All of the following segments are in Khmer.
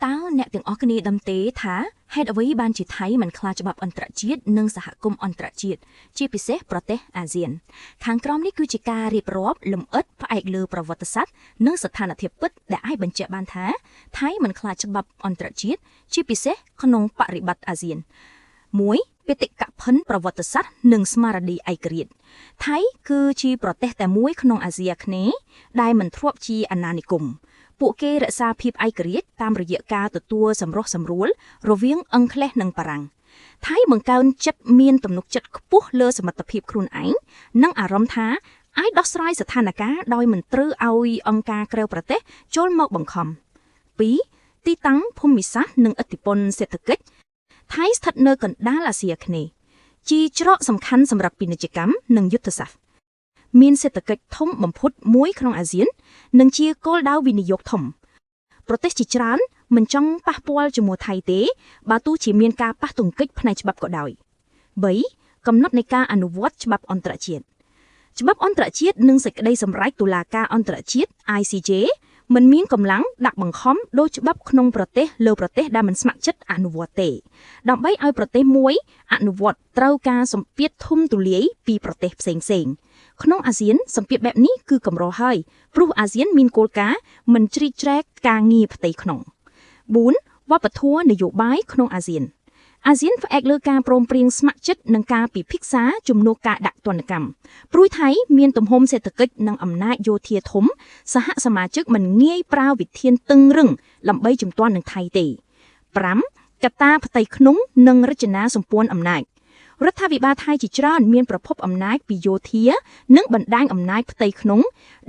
តើអ្នកទាំងអស់គ្នាដឹងទេថាហេតុអ្វីបានជាថៃមិនខ្លាចច្បាប់អន្តរជាតិនិងសហគមន៍អន្តរជាតិជាពិសេសប្រទេសអាស៊ានខាងក្រោមនេះគឺជាការរៀបរាប់លម្អិតផ្អែកលើប្រវត្តិសាស្ត្រនិងស្ថានភាពពិតដែលអាចបញ្ជាក់បានថាថៃមិនខ្លាចច្បាប់អន្តរជាតិជាពិសេសក្នុងបរិបទអាស៊ាន1បេតិកភណ្ឌប្រវត្តិសាស្ត្រនិងស្មារតីឯករាជ្យថៃគឺជាប្រទេសតែមួយក្នុងអាស៊ីអាគ្នេយ៍ដែលមិនធ្លាប់ជាអាណានិគមពួកគេរក្សាភាពឯករាជ្យតាមរយៈការទទួលសម្រុះសម្រួលរវាងអង់គ្លេសនិងបារាំងថៃបង្កើនចិត្តមានទំនុកចិត្តខ្ពស់លើសមត្ថភាពខ្លួនឯងនិងអារម្មណ៍ថាអាចដោះស្រាយស្ថានភាពដោយមិនត្រូវឲ្យអង្គការក្រៅប្រទេសចូលមកបង្ខំ2ទីតាំងភូមិសាស្ត្រនិងឥទ្ធិពលសេដ្ឋកិច្ចថៃស្ថិតនៅកណ្ដាលអាស៊ីអាគ្នេយ៍ជាច្រកសំខាន់សម្រាប់ពាណិជ្ជកម្មនិងយុទ្ធសាស្ត្រមានសេដ្ឋកិច្ចធំបំផុតមួយក្នុងអាស៊ាននិងជាគោលដៅវិនិយោគធំប្រទេសជាច្រើនមិនចង់ប៉ះពាល់ជាមួយថៃទេបើទោះជាមានការប៉ះទង្គិចផ្នែកច្បាប់ក៏ដោយ3កំណត់នៃការអនុវត្តច្បាប់អន្តរជាតិច្បាប់អន្តរជាតិនិងសេចក្តីសម្រេចតុលាការអន្តរជាតិ ICJ មិនមានកម្លាំងដាក់បង្ខំដោយច្បាប់ក្នុងប្រទេសលើប្រទេសដែលមិនស្ម័គ្រចិត្តអនុវត្តទេដើម្បីឲ្យប្រទេសមួយអនុវត្តត្រូវការសម្ពាធធំទូលាយពីប្រទេសផ្សេងៗក្នុងអាស៊ានសម្ពាធបែបនេះគឺកម្រហើយព្រោះអាស៊ានមានគោលការណ៍មិនជ្រៀតជ្រែកការងារផ្ទៃក្នុង4វប្បធម៌នយោបាយក្នុងអាស៊ានអាស៊ានផ្អែកលើការព្រមព្រៀងស្ម័គ្រចិត្តនិងការពិភាក្សាជំនួសការដាក់ទណ្ឌកម្មព្រួយថៃមានទំហំសេដ្ឋកិច្ចនិងអំណាចយោធាធំសហសមាជិកមិនងាយប្រើវិធានតឹងរឹងដើម្បីជំទាស់នឹងថៃទេ5កត្តាផ្ទៃក្នុងនិងរចនាសម្ព័ន្ធអំណាចរដ្ឋាភិបាលថៃជាច្រើនមានប្រភពអំណាចពីយោធានិងបណ្ដាញអំណាចផ្ទៃក្នុង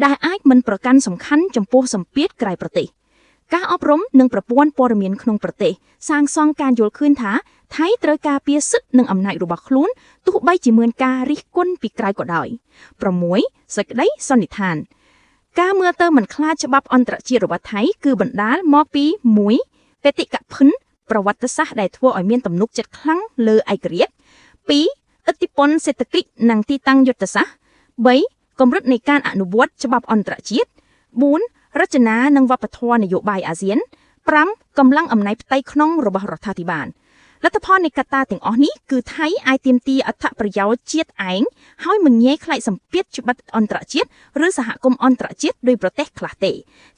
ដែលអាចមិនប្រកាន់សំខាន់ចំពោះសម្ពាធក្រៅប្រទេសការអប់រំនិងប្រព័ន្ធព័ត៌មានក្នុងប្រទេសសាងសង់ការយល់ឃើញថាថៃត្រូវការពារសិទ្ធិនិងអំណាចរបស់ខ្លួនទោះបីជាមានការរិះគន់ពីក្រៅក៏ដោយ6សេចក្តីសន្និដ្ឋានការមើលទៅមិនខ្លាចច្បាប់អន្តរជាតិរបស់ថៃគឺបណ្ដាលមកពី1បេតិកភណ្ឌប្រវត្តិសាស្ត្រដែលធ្វើឲ្យមានទំនុកចិត្តខ្លាំងលើឯករាជ្យ2ឥទ្ធិពលសេដ្ឋកិច្ចនិងទីតាំងយុទ្ធសាស្ត្រ3កម្រិតនៃការអនុវត្តច្បាប់អន្តរជាតិ4រចនានិងវប្បធម៌នយោបាយអាស៊ាន5កម្លាំងអំណាចផ្ទៃក្នុងរបស់រដ្ឋាភិបាលលទ្ធផលនៃកត្តាទាំងអស់នេះគឺថៃអាចទាមទារអត្ថប្រយោជន៍ជាតិឯងហើយមិនងាយខ្លាចសម្ពាធច្បាប់អន្តរជាតិឬសហគមន៍អន្តរជាតិដោយប្រទេសខ្លះទេ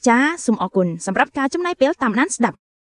ចាសូមអរគុណសម្រាប់ការចំណាយពេលតាមដានស្ដាប់